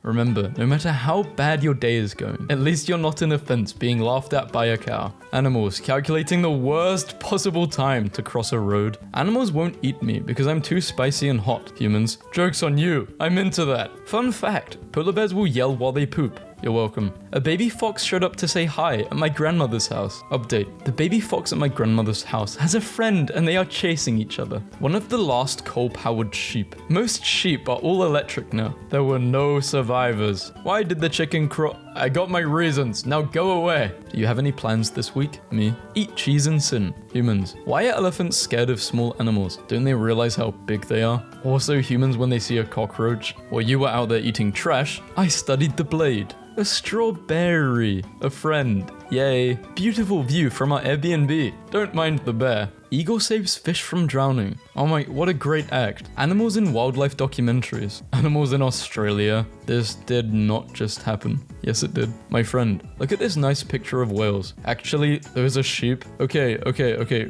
Remember, no matter how bad your day is going, at least you're not in a fence being laughed at by a cow. Animals, calculating the worst possible time to cross a road. Animals won't eat me because I'm too spicy and hot. Humans, joke's on you. I'm into that. Fun fact, polar bears will yell while they poop. You're welcome. A baby fox showed up to say hi at my grandmother's house. Update. The baby fox at my grandmother's house has a friend and they are chasing each other. One of the last coal-powered sheep. Most sheep are all electric now. There were no survivors. Why did the chicken I got my reasons. Now go away. Do you have any plans this week? Me? Eat cheese and sin. Humans. Why are elephants scared of small animals? Don't they realize how big they are? Also humans when they see a cockroach? While you were out there eating trash, I studied the blade. A strawberry. A friend. Yay. Beautiful view from our Airbnb. Don't mind the bear. Eagle saves fish from drowning. Oh my, what a great act. Animals in wildlife documentaries. Animals in Australia. This did not just happen. Yes, it did. My friend, look at this nice picture of whales. Actually, there's a sheep. Okay.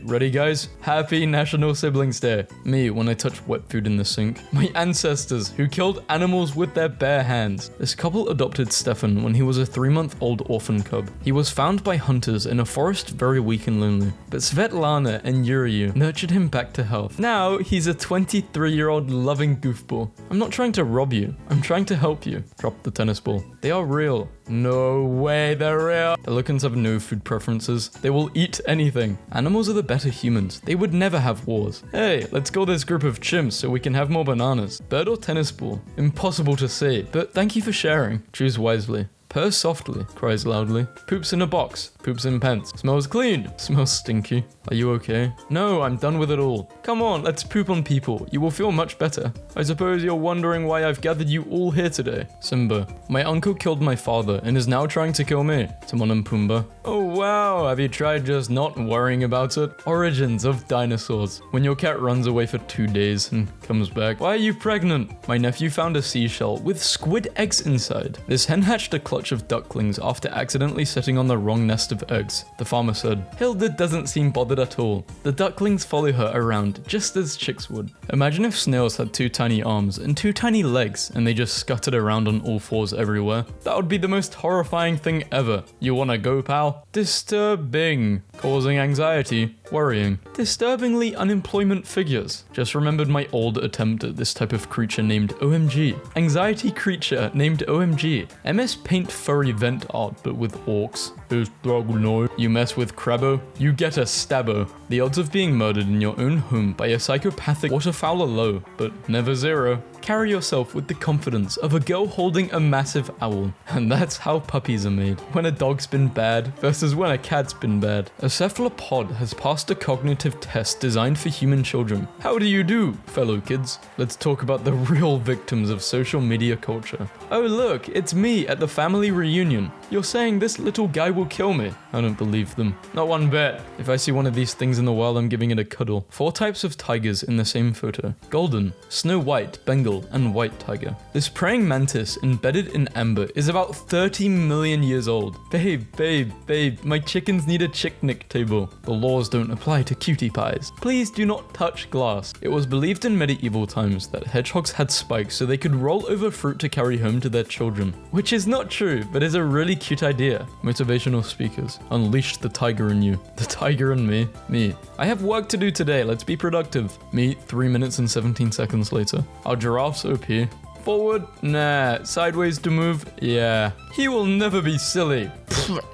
Ready, guys? Happy National Siblings Day. Me, when I touch wet food in the sink. My ancestors, who killed animals with their bare hands. This couple adopted Stefan when he was a 3-month-old orphan cub. He was found by hunters in a forest very weak and lonely. But Svetlana and Yuryu nurtured him back to health. Now, he's a 23-year-old loving goofball. I'm not trying to rob you. I'm trying to help you. Drop the tennis ball. They are real. No way, they're real. Pelicans have no food preferences. They will eat anything. Animals are the better humans. They would never have wars. Hey, let's go this group of chimps so we can have more bananas. Bird or tennis ball? Impossible to say, but thank you for sharing. Choose wisely. Purrs softly, cries loudly, poops in a box, poops in pants, smells clean, smells stinky. Are you okay? No, I'm done with it all. Come on, let's poop on people. You will feel much better. I suppose you're wondering why I've gathered you all here today. Simba. My uncle killed my father and is now trying to kill me. Timon and Pumbaa. Oh wow, have you tried just not worrying about it? Origins of dinosaurs. When your cat runs away for 2 days and comes back. Why are you pregnant? My nephew found a seashell with squid eggs inside. This hen hatched a clutch of ducklings after accidentally sitting on the wrong nest of eggs. The farmer said, Hilda doesn't seem bothered at all. The ducklings follow her around just as chicks would. Imagine if snails had 2 tiny arms and 2 tiny legs and they just scuttered around on all 4s everywhere. That would be the most horrifying thing ever. You wanna go, pal? Disturbing. Causing anxiety. Worrying. Disturbingly unemployment figures. Just remembered my old attempt at this type of creature named OMG. Anxiety creature named OMG. MS Paint furry vent art but with orcs. You mess with Crabbo, you get a stabbo. The odds of being murdered in your own home by a psychopathic waterfowl are low, but never zero. Carry yourself with the confidence of a girl holding a massive owl. And that's how puppies are made. When a dog's been bad versus when a cat's been bad. A cephalopod has passed a cognitive test designed for human children. How do you do, fellow kids? Let's talk about the real victims of social media culture. Oh look, it's me at the family reunion. You're saying this little guy will kill me. I don't believe them. Not one bit. If I see one of these things in the wild, I'm giving it a cuddle. 4 types of tigers in the same photo. Golden, Snow White, Bengal, and White tiger. This praying mantis embedded in amber is about 30 million years old. Babe, my chickens need a chicknick table. The laws don't apply to cutie pies. Please do not touch glass. It was believed in medieval times that hedgehogs had spikes so they could roll over fruit to carry home to their children. Which is not true, but is a really cute idea. Motivational speakers. Unleash the tiger in you. The tiger in me. Me. I have work to do today, let's be productive. Me, 3 minutes and 17 seconds later. Our giraffe's OP. Forward? Nah. Sideways to move? Yeah. He will never be silly.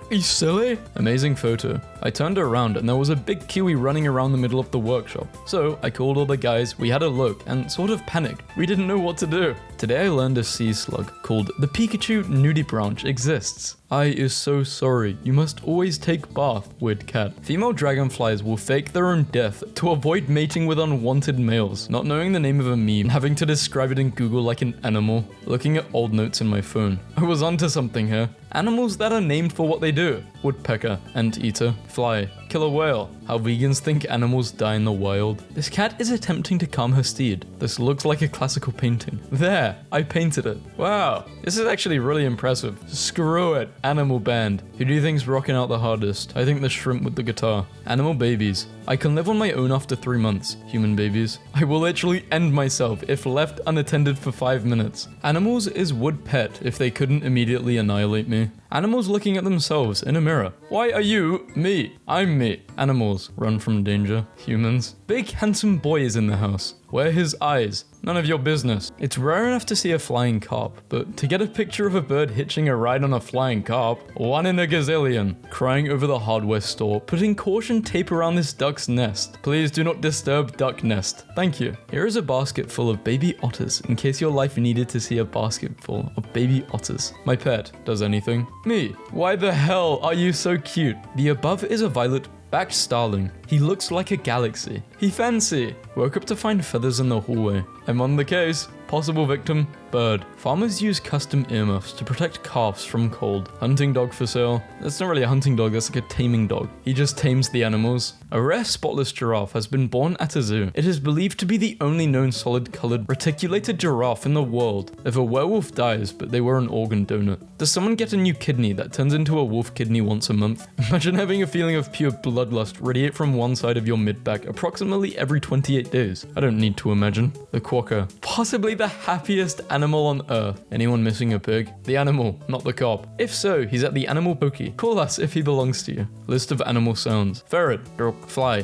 He's silly? Amazing photo. I turned around and there was a big kiwi running around the middle of the workshop. So I called all the guys, we had a look, and sort of panicked. We didn't know what to do. Today I learned a sea slug called the Pikachu nudibranch exists. I is so sorry. You must always take bath, weird cat. Female dragonflies will fake their own death to avoid mating with unwanted males. Not knowing the name of a meme and having to describe it in Google like an animal. Looking at old notes in my phone. I was onto something here. Animals that are named for what they do. Woodpecker, anteater, fly, Killer whale. How vegans think animals die in the wild. This cat is attempting to calm her steed. This looks like a classical painting. There, I painted it. Wow, this is actually really impressive. Screw it, animal band. Who do you think's rocking out the hardest? I think the shrimp with the guitar. Animal babies. I can live on my own after 3 months. Human babies. I will literally end myself if left unattended for 5 minutes. Animals is would pet if they couldn't immediately annihilate me. Animals looking at themselves in a mirror. Why are you me? I'm me. Animals run from danger. Humans. Big handsome boy is in the house. Where are his eyes? None of your business. It's rare enough to see a flying carp, but to get a picture of a bird hitching a ride on a flying carp, 1 in a gazillion. Crying over the hardware store, putting caution tape around this duck's nest. Please do not disturb duck nest. Thank you. Here is a basket full of baby otters, in case your life needed to see a basket full of baby otters. My pet does anything. Me. Why the hell are you so cute? The above is a violet-backed starling. He looks like a galaxy. He fancy. Woke up to find feathers in the hallway. I'm on the case. Possible victim, bird. Farmers use custom earmuffs to protect calves from cold. Hunting dog for sale. That's not really a hunting dog, that's like a taming dog. He just tames the animals. A rare spotless giraffe has been born at a zoo. It is believed to be the only known solid-colored reticulated giraffe in the world. If a werewolf dies, but they were an organ donor, does someone get a new kidney that turns into a wolf kidney once a month? Imagine having a feeling of pure bloodlust radiate from one side of your mid-back approximately every 28 days. I don't need to imagine. The quokka. Possibly the happiest animal on earth. Anyone missing a pig? The animal, not the cop. If so, he's at the animal pokey. Call us if he belongs to you. List of animal sounds. Ferret, fly,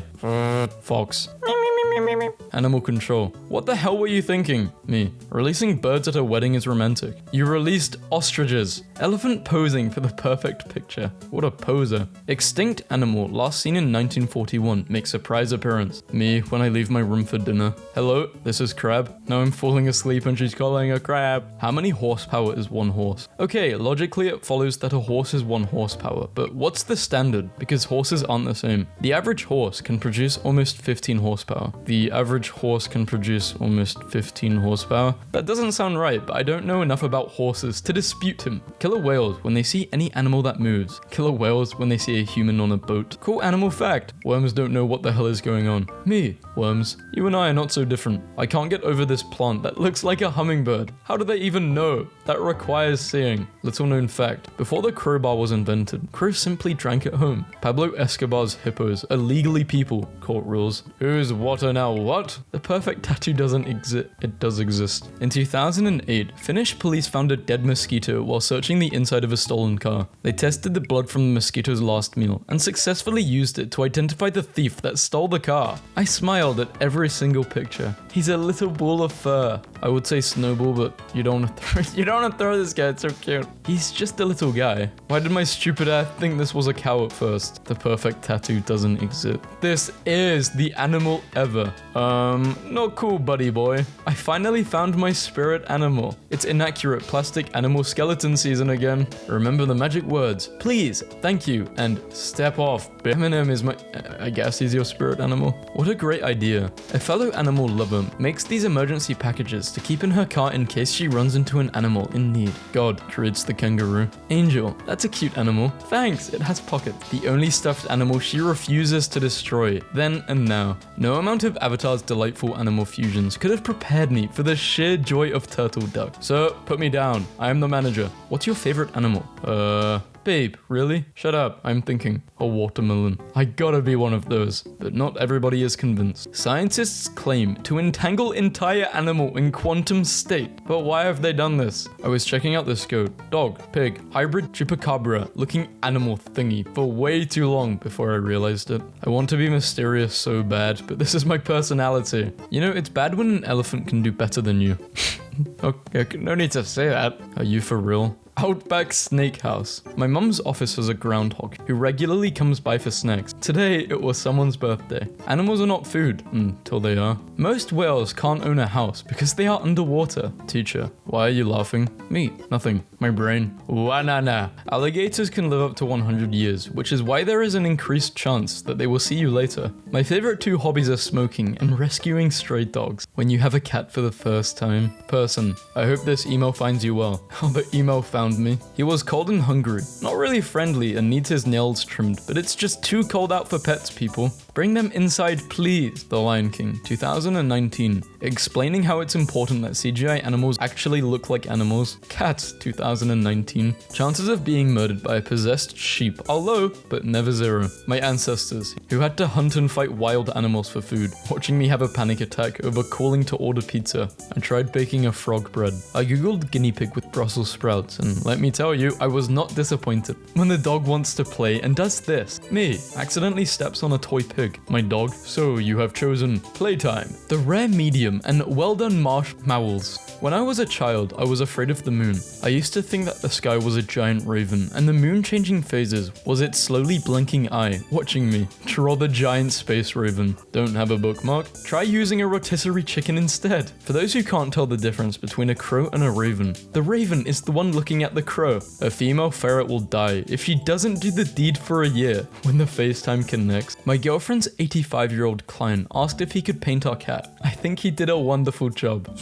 fox. Animal control. What the hell were you thinking? Me. Releasing birds at a wedding is romantic. You released ostriches. Elephant posing for the perfect picture. What a poser. Extinct animal last seen in 1941 makes surprise appearance. Me when I leave my room for dinner. Hello, this is Crab. Now I'm falling asleep and she's calling a crab. How many horsepower is 1 horse? Okay, logically it follows that a horse is 1 horsepower, but what's the standard? Because horses aren't the same. The average horse can produce almost 15 horsepower. The average horse can produce almost 15 horsepower. That doesn't sound right, but I don't know enough about horses to dispute him. Killer whales when they see any animal that moves. Killer whales when they see a human on a boat. Cool animal fact. Worms don't know what the hell is going on. Me. Worms. You and I are not so different. I can't get over this plant that looks like a hummingbird. How do they even know? That requires seeing. Little known fact. Before the crowbar was invented, crows simply drank at home. Pablo Escobar's hippos are legally people. Court rules. Who's water now what? The perfect tattoo doesn't exist. It does exist. In 2008, Finnish police found a dead mosquito while searching the inside of a stolen car. They tested the blood from the mosquito's last meal and successfully used it to identify the thief that stole the car. I smiled at every single picture. He's a little ball of fur. I would say Snowball, but you don't want to throw this guy, it's so cute. He's just a little guy. Why did my stupid ass think this was a cow at first? The perfect tattoo doesn't exist. This is the animal ever. Not cool, buddy boy. I finally found my spirit animal. It's inaccurate plastic animal skeleton season again. Remember the magic words. Please, thank you, and step off. Eminem is my... I guess he's your spirit animal. What a great idea. A fellow animal lover makes these emergency packages to keep in her car in case she runs into an animal in need. God creates the kangaroo. Angel, that's a cute animal. Thanks, it has pockets. The only stuffed animal she refuses to destroy, then and now. No amount of Avatar's delightful animal fusions could have prepared me for the sheer joy of turtle duck. So, put me down. I am the manager. What's your favorite animal? Babe, really? Shut up, I'm thinking. A watermelon. I gotta be one of those, but not everybody is convinced. Scientists claim to entangle entire animal in quantum state. But why have they done this? I was checking out this goat, dog, pig, hybrid chupacabra looking animal thingy for way too long before I realized it. I want to be mysterious so bad, but this is my personality. You know, it's bad when an elephant can do better than you. Okay, no need to say that. Are you for real? Outback Snake House. My mum's office has a groundhog who regularly comes by for snacks. Today, it was someone's birthday. Animals are not food, till they are. Most whales can't own a house because they are underwater. Teacher, why are you laughing? Me, nothing. My brain. Wanana. Alligators can live up to 100 years, which is why there is an increased chance that they will see you later. My favorite 2 hobbies are smoking and rescuing stray dogs. When you have a cat for the first time. Person, I hope this email finds you well. How the email found found me. He was cold and hungry, not really friendly and needs his nails trimmed, but it's just too cold out for pets, people. Bring them inside, please. The Lion King, 2019. Explaining how it's important that CGI animals actually look like animals. Cats, 2019. Chances of being murdered by a possessed sheep are low, but never zero. My ancestors, who had to hunt and fight wild animals for food, watching me have a panic attack over calling to order pizza. I tried baking a frog bread. I googled guinea pig with Brussels sprouts, and let me tell you, I was not disappointed. When the dog wants to play and does this, me, accidentally steps on a toy pig. My dog, so you have chosen playtime. The rare medium and well done marshmallows. When I was a child, I was afraid of the moon. I used to think that the sky was a giant raven, and the moon changing phases was its slowly blinking eye, watching me draw the giant space raven. Don't have a bookmark? Try using a rotisserie chicken instead. For those who can't tell the difference between a crow and a raven, the raven is the one looking at the crow. A female ferret will die if she doesn't do the deed for a year. When the FaceTime connects, my girlfriend's 85-year-old client asked if he could paint our cat. I think he did a wonderful job.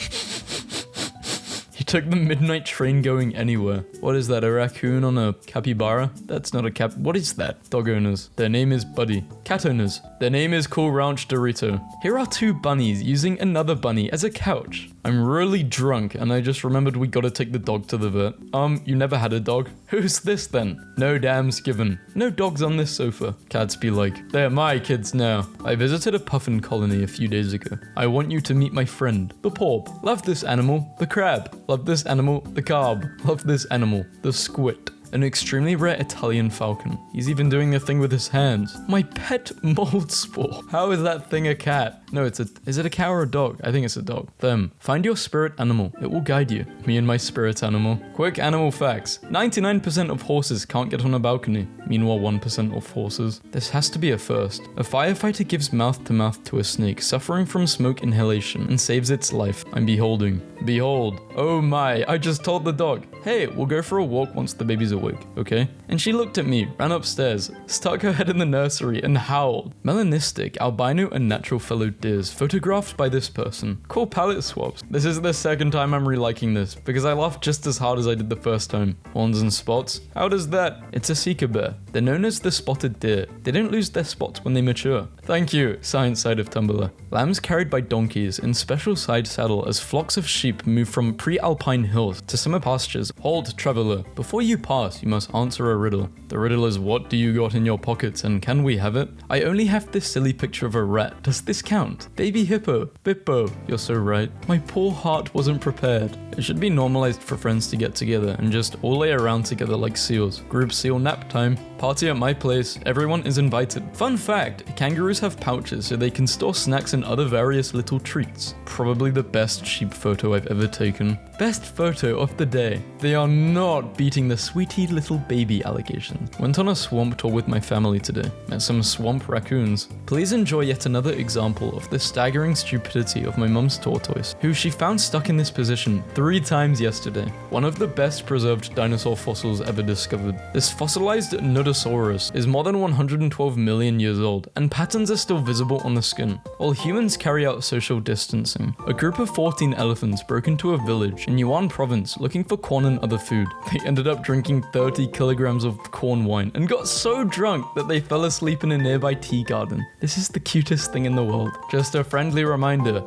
He took the midnight train going anywhere. What is that, a raccoon on a capybara? That's not a cap. What is that? Dog owners. Their name is Buddy. Cat owners. Their name is Cool Ranch Dorito. Here are two bunnies using another bunny as a couch. I'm really drunk and I just remembered we gotta take the dog to the vet. You never had a dog? Who's this then? No dams given. No dogs on this sofa. Cats be like, they're my kids now. I visited a puffin colony a few days ago. I want you to meet my friend, the porp. Love this animal, the crab. Love this animal, the carb. Love this animal, the squid. An extremely rare Italian falcon. He's even doing the thing with his hands. My pet mold spore. How is that thing a cat? No, is it a cow or a dog? I think it's a dog. Them. Find your spirit animal. It will guide you. Me and my spirit animal. Quick animal facts. 99% of horses can't get on a balcony. Meanwhile, 1% of horses. This has to be a first. A firefighter gives mouth to mouth to a snake suffering from smoke inhalation and saves its life. I'm beholding. Behold. Oh my, I just told the dog, hey, we'll go for a walk once the baby's awake, okay? And she looked at me, ran upstairs, stuck her head in the nursery and howled. Melanistic, albino and natural fellow deers photographed by this person. Cool palette swaps. This is the second time I'm reliking this because I laughed just as hard as I did the first time. Horns and spots? How does that? It's a Sika bear. They're known as the spotted deer. They don't lose their spots when they mature. Thank you, science side of Tumblr. Lambs carried by donkeys in special side saddle as flocks of sheep move from pre-alpine hills to summer pastures. Hold, traveler. Before you pass, you must answer a riddle. The riddle is, what do you got in your pockets and can we have it? I only have this silly picture of a rat. Does this count? Baby hippo. Bippo. You're so right. My poor heart wasn't prepared. It should be normalized for friends to get together and just all lay around together like seals. Group seal nap time. Party at my place. Everyone is invited. Fun fact, kangaroos have pouches so they can store snacks and other various little treats. Probably the best sheep photo I've ever taken. Best photo of the day. They are not beating the sweetie little baby allegations. Went on a swamp tour with my family today. Met some swamp raccoons. Please enjoy yet another example of the staggering stupidity of my mum's tortoise, who she found stuck in this position 3 times yesterday. One of the best preserved dinosaur fossils ever discovered. This fossilized Nodosaurus is more than 112 million years old, and patterns are still visible on the skin. While humans carry out social distancing, a group of 14 elephants broke into a village in Yunnan province looking for corn and other food. They ended up drinking 30 kilograms of corn wine and got so drunk that they fell asleep in a nearby tea garden. This is the cutest thing in the world. Just a friendly reminder,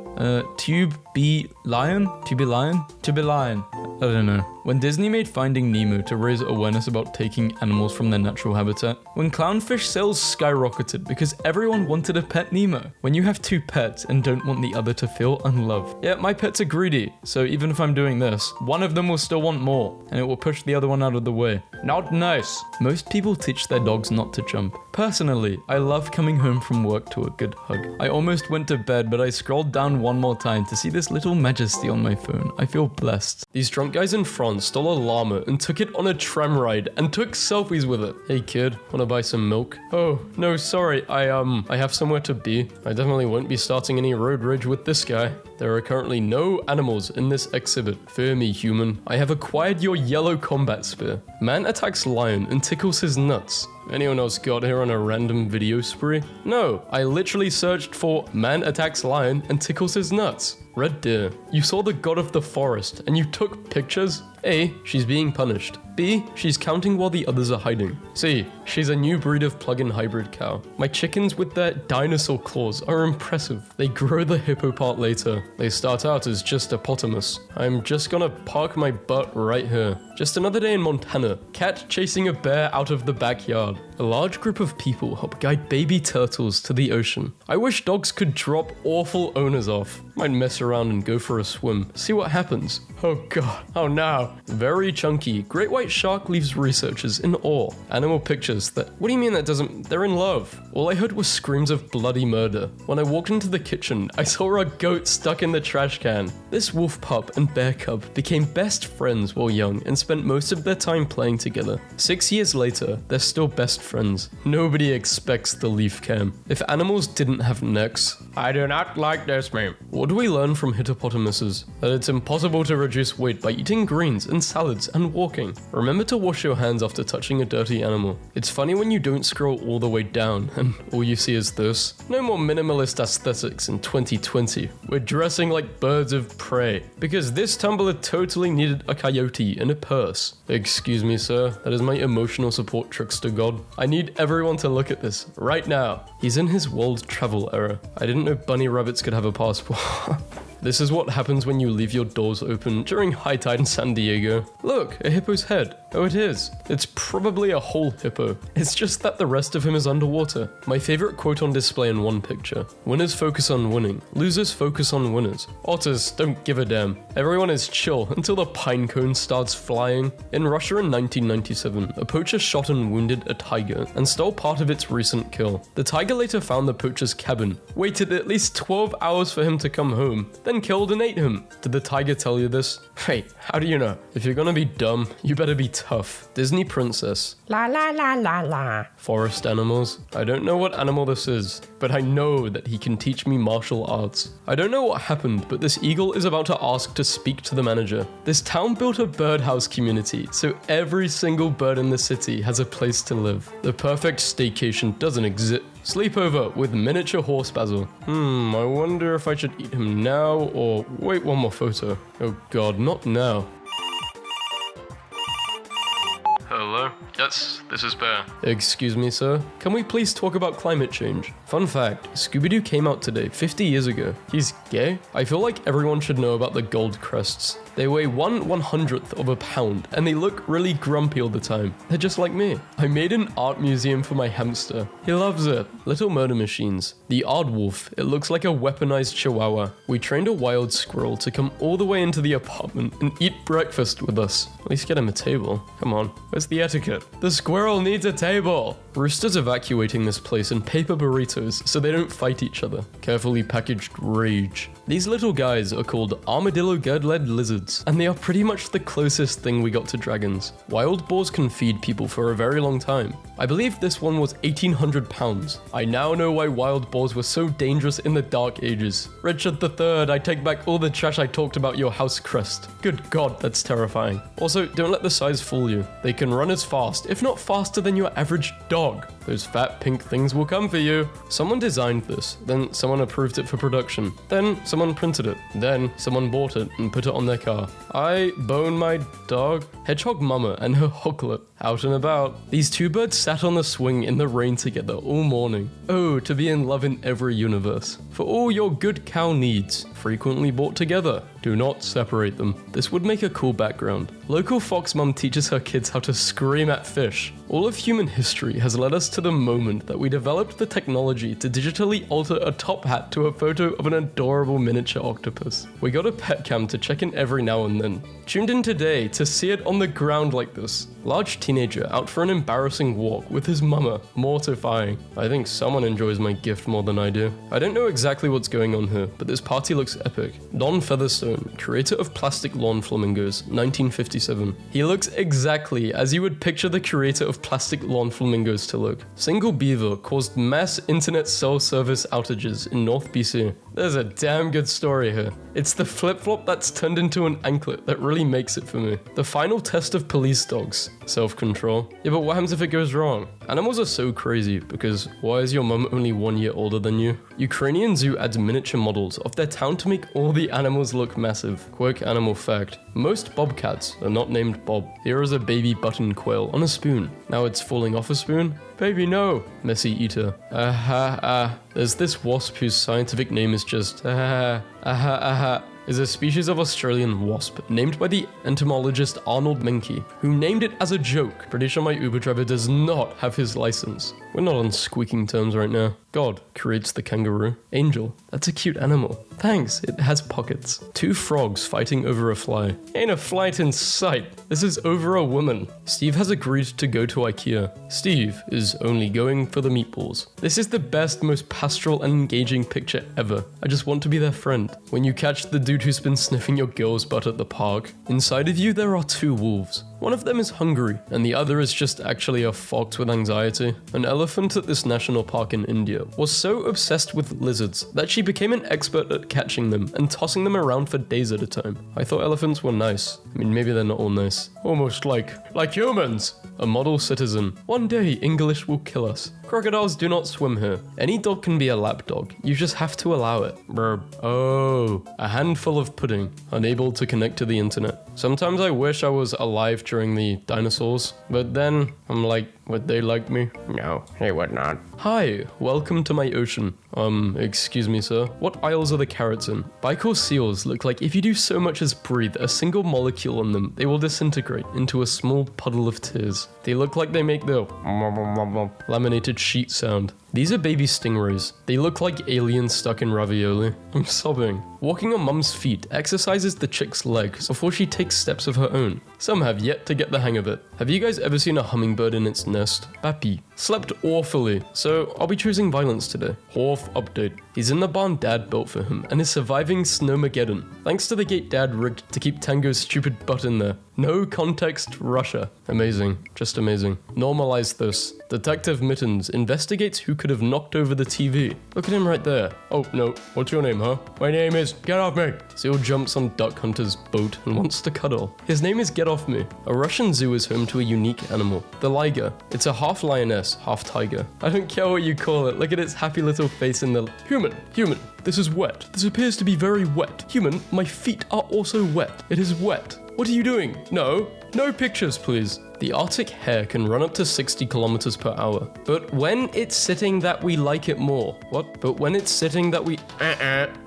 tube be lion? To be lion? To be lion. I don't know. When Disney made Finding Nemo to raise awareness about taking animals from their natural habitat, when clownfish sales skyrocketed because everyone wanted a pet Nemo. When you have 2 pets and don't want the other to feel unloved. Yeah, my pets are greedy, so even if I'm doing this, one of them will still want more, and it will push the other one out of the way. Not nice. Most people teach their dogs not to jump. Personally, I love coming home from work to a good hug. I almost went to bed, but I scrolled down one more time to see this little majesty on my phone. I feel blessed. These drunk guys in France stole a llama and took it on a tram ride and took selfies with it. Hey kid, wanna buy some milk? Oh, no, sorry, I have somewhere to be. I definitely won't be starting any road rage with this guy. There are currently no animals in this exhibit. Fear me, human. I have acquired your yellow combat spear. Man attacks lion and tickles his nuts. Anyone else got here on a random video spree? No, I literally searched for man attacks lion and tickles his nuts. Red deer. You saw the god of the forest and you took pictures? A. She's being punished. B. She's counting while the others are hiding. C. She's a new breed of plug-in hybrid cow. My chickens with their dinosaur claws are impressive. They grow the hippo part later. They start out as just a potamus. I'm just gonna park my butt right here. Just another day in Montana. Cat chasing a bear out of the backyard. A large group of people help guide baby turtles to the ocean. I wish dogs could drop awful owners off. Might mess around and go for a swim. See what happens. Oh god. Oh no. Very chunky. Great white shark leaves researchers in awe. Animal pictures that... What do you mean that doesn't... They're in love. All I heard was screams of bloody murder. When I walked into the kitchen, I saw a goat stuck in the trash can. This wolf pup and bear cub became best friends while young and spent most of their time playing together. 6 years later, they're still best friends. Nobody expects the leaf cam. If animals didn't have necks... I do not like this meme. What do we learn from hippopotamuses? That it's impossible to reduce weight by eating greens and salads and walking. Remember to wash your hands after touching a dirty animal. It's funny when you don't scroll all the way down and all you see is this. No more minimalist aesthetics in 2020. We're dressing like birds of prey. Because this Tumblr totally needed a coyote in a purse. Excuse me, sir. That is my emotional support trickster god. I need everyone to look at this right now. He's in his world travel era. I didn't know bunny rabbits could have a passport. This is what happens when you leave your doors open during high tide in San Diego. Look, a hippo's head. Oh, it is. It's probably a whole hippo. It's just that the rest of him is underwater. My favorite quote on display in one picture. Winners focus on winning. Losers focus on winners. Otters don't give a damn. Everyone is chill until the pine cone starts flying. In Russia in 1997, a poacher shot and wounded a tiger and stole part of its recent kill. The tiger later found the poacher's cabin, waited at least 12 hours for him to come home, then killed and ate him. Did the tiger tell you this? Wait, how do you know? If you're gonna be dumb, you better be tough. Disney princess. La la la la la. Forest animals. I don't know what animal this is, but I know that he can teach me martial arts. I don't know what happened, but this eagle is about to ask to speak to the manager. This town built a birdhouse community, so every single bird in the city has a place to live. The perfect staycation doesn't exist. Sleepover with miniature horse basil. I wonder if I should eat him now or wait one more photo. Oh god, not now. Hello? Yes, this is Bear. Excuse me, sir. Can we please talk about climate change? Fun fact, Scooby-Doo came out today, 50 years ago. He's gay? I feel like everyone should know about the gold crests. They weigh 1/100th of a pound, and they look really grumpy all the time. They're just like me. I made an art museum for my hamster. He loves it. Little murder machines. The Aardwolf. It looks like a weaponized chihuahua. We trained a wild squirrel to come all the way into the apartment and eat breakfast with us. At least get him a table. Come on. Where's the etiquette? The squirrel needs a table. Roosters evacuating this place in paper burritos so they don't fight each other. Carefully packaged rage. These little guys are called armadillo girdled lizards, and they are pretty much the closest thing we got to dragons. Wild boars can feed people for a very long time. I believe this one was 1,800 pounds. I now know why wild boars were so dangerous in the Dark Ages. Richard III, I take back all the trash I talked about your house crest. Good god, that's terrifying. Also, don't let the size fool you. They can run as fast, if not faster than your average dog. Those fat pink things will come for you. Someone designed this, then someone approved it for production. Then someone printed it. Then someone bought it and put it on their car. I bone my dog. Hedgehog Mama and her hooklet out and about. These two birds sat on the swing in the rain together all morning. Oh, to be in love in every universe. For all your good cow needs, frequently bought together. Do not separate them. This would make a cool background. Local fox mum teaches her kids how to scream at fish. All of human history has led us to the moment that we developed the technology to digitally alter a top hat to a photo of an adorable miniature octopus. We got a pet cam to check in every now and then. Tuned in today to see it on the ground like this. Large teenager out for an embarrassing walk with his mama. Mortifying. I think someone enjoys my gift more than I do. I don't know exactly what's going on here, but this party looks epic. Don Featherstone, creator of plastic lawn flamingos, 1957. He looks exactly as you would picture the creator of of plastic lawn flamingos to look. Single beaver caused mass internet cell service outages in North BC. There's a damn good story here. It's the flip-flop that's turned into an anklet that really makes it for me. The final test of police dogs. Self-control. Yeah, but what happens if it goes wrong? Animals are so crazy because why is your mum only 1 year older than you? Ukrainian zoo adds miniature models of their town to make all the animals look massive. Quick animal fact. Most bobcats are not named Bob. Here is a baby button quail on a spoon. Now it's falling off a spoon. Baby, no. Messy eater. There's this wasp whose scientific name is just is a species of Australian wasp named by the entomologist Arnold Menke, who named it as a joke. Pretty sure my Uber driver does not have his license. We're not on squeaking terms right now. God creates the kangaroo. Angel, that's a cute animal. Thanks, it has pockets. Two frogs fighting over a fly. Ain't a flight in sight. This is over a woman. Steve has agreed to go to IKEA. Steve is only going for the meatballs. This is the best, most pastoral and engaging picture ever. I just want to be their friend. When you catch the dude who's been sniffing your girl's butt at the park, inside of you there are two wolves. One of them is hungry, and the other is just actually a fox with anxiety. An elephant at this national park in India was so obsessed with lizards that she became an expert at catching them and tossing them around for days at a time. I thought elephants were nice. I mean, maybe they're not all nice. Almost like humans. A model citizen. One day, English will kill us. Crocodiles do not swim here. Any dog can be a lap dog. You just have to allow it. Brr. Oh, a handful of pudding. Unable to connect to the internet. Sometimes I wish I was alive during the dinosaurs, but then I'm like, would they like me? No, they would not. Hi, welcome to my ocean. Excuse me, sir. What aisles are the carrots in? Baikal seals look like if you do so much as breathe a single molecule on them, they will disintegrate into a small puddle of tears. They look like they make the laminated sheet sound. These are baby stingrays. They look like aliens stuck in ravioli. I'm sobbing. Walking on mum's feet exercises the chick's legs before she takes steps of her own. Some have yet to get the hang of it. Have you guys ever seen a hummingbird in its nest? Papi. Slept awfully, so I'll be choosing violence today. Horf update. He's in the barn Dad built for him and is surviving Snowmageddon, thanks to the gate Dad rigged to keep Tango's stupid butt in there. No context, Russia. Amazing. Just amazing. Normalize this. Detective Mittens investigates who could have knocked over the TV. Look at him right there. Oh, no. What's your name, huh? My name is Get Off Me. Seal jumps on Duck Hunter's boat and wants to cuddle. His name is Get Off Me. A Russian zoo is home to a unique animal. The liger. It's a half lioness, half tiger. I don't care what you call it. Look at its happy little face in the... Human. This is wet. This appears to be very wet. Human, my feet are also wet. It is wet. What are you doing? No pictures, please. The Arctic hare can run up to 60 kilometers per hour. But when it's sitting that we like it more. What? But when it's sitting that we...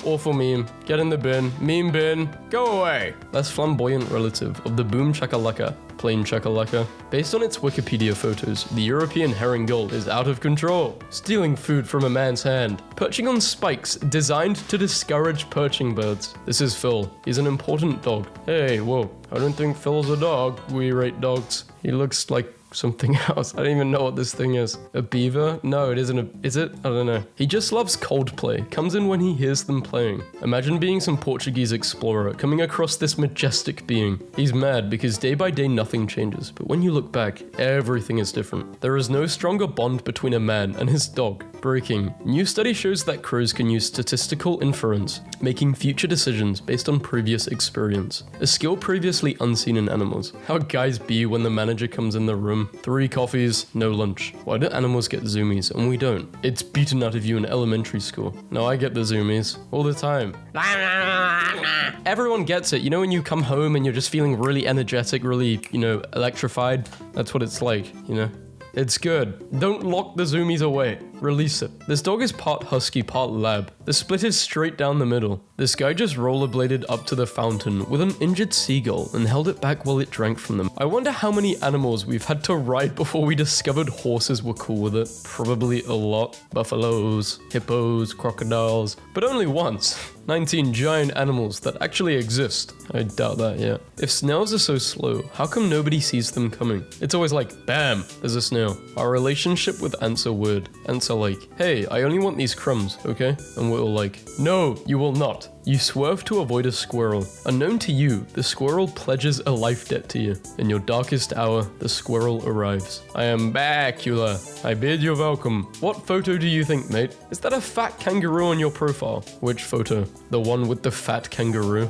Awful meme. Get in the bin. Meme bin. Go away. Less flamboyant relative of the boom chakalaka. Plain chakalaka. Based on its Wikipedia photos, the European herring gull is out of control. Stealing food from a man's hand. Perching on spikes designed to discourage perching birds. This is Phil. He's an important dog. Hey, whoa. I don't think Phil's a dog. We rate dogs. He looks like something else. I don't even know what this thing is. A beaver? No, it isn't. Is it? I don't know. He just loves Coldplay. Comes in when he hears them playing. Imagine being some Portuguese explorer coming across this majestic being. He's mad because day by day nothing changes, but when you look back, everything is different. There is no stronger bond between a man and his dog. Breaking. New study shows that crows can use statistical inference, making future decisions based on previous experience. A skill previously unseen in animals. How guys be when the manager comes in the room. 3 coffees, no lunch. Why do animals get zoomies and we don't? It's beaten out of you in elementary school. No, I get the zoomies all the time. Everyone gets it. You know when you come home and you're just feeling really energetic, really, electrified? That's what it's like, It's good. Don't lock the zoomies away. Release it. This dog is part husky, part lab. The split is straight down the middle. This guy just rollerbladed up to the fountain with an injured seagull and held it back while it drank from them. I wonder how many animals we've had to ride before we discovered horses were cool with it. Probably a lot. Buffaloes, hippos, crocodiles, but only once. 19 giant animals that actually exist. I doubt that yet. If snails are so slow, how come nobody sees them coming? It's always like, bam, there's a snail. Our relationship with ants are weird. Ants are like, hey, I only want these crumbs, okay? And we're all like, no, you will not. You swerve to avoid a squirrel. Unknown to you, the squirrel pledges a life debt to you. In your darkest hour, the squirrel arrives. I am VaazkL. I bid you welcome. What photo do you think, mate? Is that a fat kangaroo on your profile? Which photo? The one with the fat kangaroo?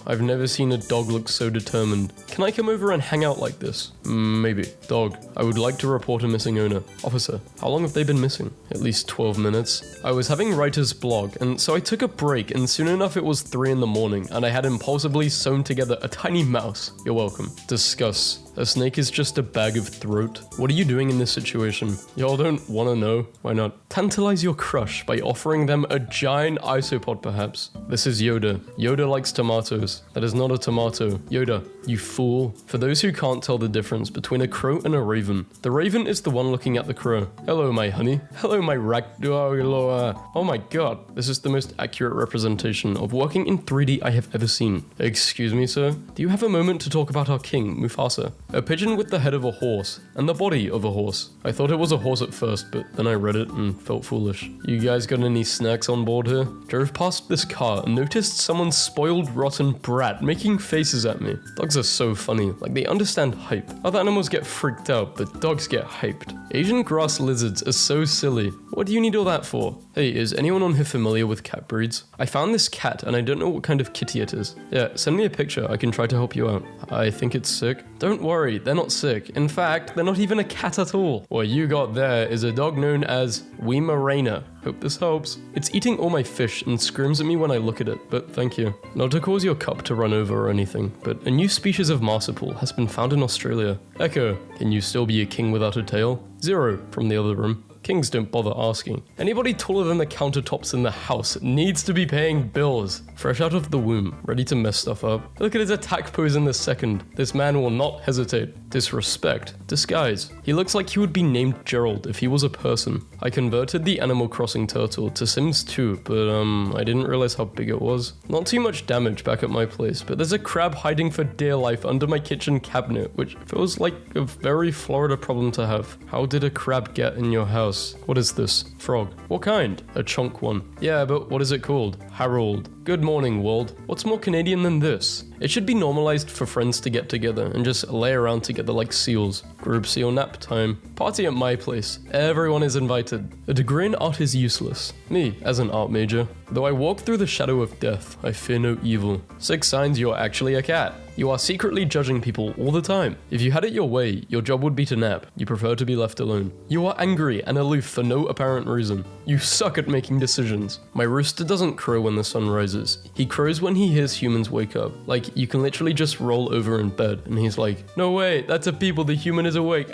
I've never seen a dog look so determined. Can I come over and hang out like this? Maybe. Dog, I would like to report a missing owner. Officer, how long have they been missing? At least 12 minutes. I was having writer's block, and so I took a break, and soon enough it was 3 in the morning, and I had impulsively sewn together a tiny mouse. You're welcome. Discuss. A snake is just a bag of throat. What are you doing in this situation? Y'all don't want to know? Why not? Tantalize your crush by offering them a giant isopod, perhaps. This is Yoda. Yoda likes tomatoes. That is not a tomato. Yoda, you fool. For those who can't tell the difference between a crow and a raven, the raven is the one looking at the crow. Hello, my honey. Hello, my oh my god. This is the most accurate representation of working in 3D I have ever seen. Excuse me, sir. Do you have a moment to talk about our king, Mufasa? A pigeon with the head of a horse and the body of a horse. I thought it was a horse at first, but then I read it and felt foolish. You guys got any snacks on board here? Drove past this car and noticed someone's spoiled rotten brat making faces at me. Dogs are so funny, like they understand hype. Other animals get freaked out, but dogs get hyped. Asian grass lizards are so silly. What do you need all that for? Hey, is anyone on here familiar with cat breeds? I found this cat and I don't know what kind of kitty it is. Yeah, send me a picture, I can try to help you out. I think it's sick. Don't worry, they're not sick. In fact, they're not even a cat at all. What you got there is a dog known as Weimaraner. Hope this helps. It's eating all my fish and screams at me when I look at it, but thank you. Not to cause your cup to run over or anything, but a new species of marsupial has been found in Australia. Echo, can you still be a king without a tail? 0 from the other room. Kings don't bother asking. Anybody taller than the countertops in the house needs to be paying bills. Fresh out of the womb, ready to mess stuff up. Look at his attack pose in the second. This man will not hesitate. Disrespect. Disguise. He looks like he would be named Gerald if he was a person. I converted the Animal Crossing turtle to Sims 2, but I didn't realize how big it was. Not too much damage back at my place, but there's a crab hiding for dear life under my kitchen cabinet, which feels like a very Florida problem to have. How did a crab get in your house? What is this? Frog. What kind? A chunk one. Yeah, but what is it called? Harold. Good morning, world. What's more Canadian than this? It should be normalized for friends to get together and just lay around together like seals. Group seal nap time. Party at my place. Everyone is invited. A degree in art is useless. Me, as an art major. Though I walk through the shadow of death, I fear no evil. 6 signs you're actually a cat. You are secretly judging people all the time. If you had it your way, your job would be to nap. You prefer to be left alone. You are angry and aloof for no apparent reason. You suck at making decisions. My rooster doesn't crow when the sun rises. He crows when he hears humans wake up. Like, you can literally just roll over in bed and he's like, no way, that's a people, the human is awake.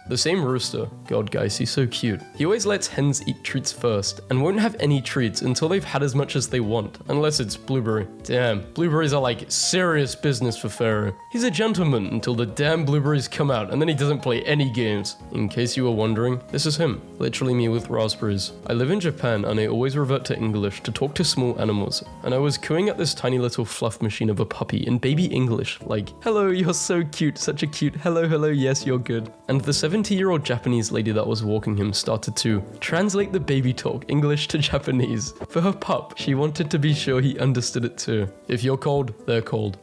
The same rooster. God, guys, he's so cute. He always lets hens eat treats first and won't have any treats until they've had as much as they want, unless it's blueberry. Damn, blueberries are like serious business for Pharaoh. He's a gentleman until the damn blueberries come out and then he doesn't play any games. In case you were wondering, this is him. Literally me with raspberries. I live in Japan and I always revert to English to talk to small animals. And I was cooing at this tiny little fluff machine of a puppy in baby English, like, hello, you're so cute, such a cute, hello, hello, yes, you're good. And the 70-year-old Japanese lady that was walking him started to translate the baby talk English to Japanese. For her pup, she wanted to be sure he understood it too. If you're cold, they're cold.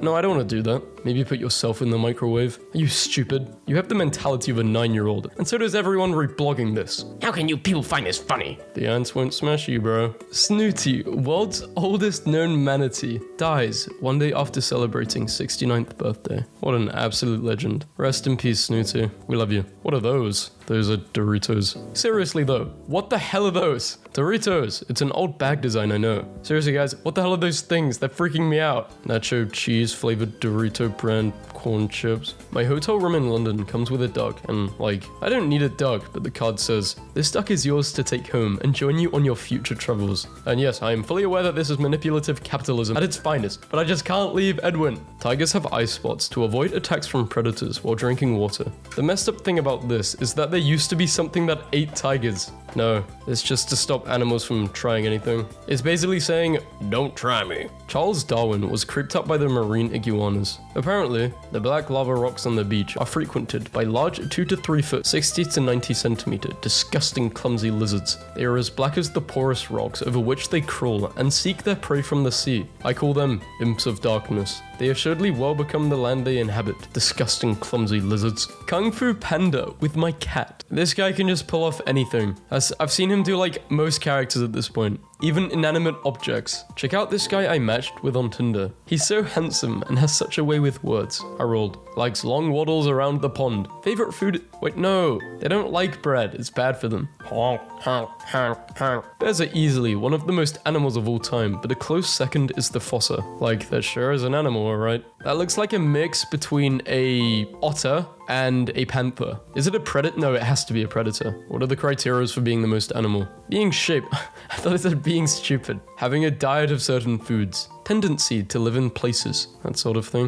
No, I don't want to do that. Maybe put yourself in the microwave. Are you stupid? You have the mentality of a 9-year-old, and so does everyone reblogging this. How can you people find this funny? The ants won't smash you, bro. Snooty, world's oldest known manatee, dies one day after celebrating 69th birthday. What an absolute legend. Rest in peace, Snooty. We love you. What are those? Those are Doritos. Seriously though, what the hell are those? Doritos. It's an old bag design, I know. Seriously guys, what the hell are those things? They're freaking me out. Nacho cheese flavored Dorito brand corn chips. My hotel room in London comes with a duck and like, I don't need a duck, but the card says, this duck is yours to take home and join you on your future travels. And yes, I am fully aware that this is manipulative capitalism at its finest, but I just can't leave Edwin. Tigers have eye spots to avoid attacks from predators while drinking water. The messed up thing about this is that there used to be something that ate tigers. No, it's just to stop animals from trying anything. It's basically saying, don't try me. Charles Darwin was creeped up by the marine iguanas. Apparently, The black lava rocks on the beach are frequented by large 2 to 3 foot, 60 to 90 centimeter, disgusting clumsy lizards. They are as black as the porous rocks over which they crawl and seek their prey from the sea. I call them imps of darkness. They assuredly well become the land they inhabit. Disgusting clumsy lizards. Kung Fu Panda with my cat. This guy can just pull off anything. I've seen him do like most characters at this point. Even inanimate objects. Check out this guy I matched with on Tinder. He's so handsome and has such a way with words. I rolled. Likes long waddles around the pond. Favorite food? Wait, no. They don't like bread. It's bad for them. Bears are easily one of the most animals of all time, but a close second is the fossa. Like, that sure is an animal, alright? That looks like a mix between a otter and a panther. Is it a predator? No, it has to be a predator. What are the criteria for being the most animal? Being shape. I thought it said being stupid. Having a diet of certain foods. Tendency to live in places. That sort of thing.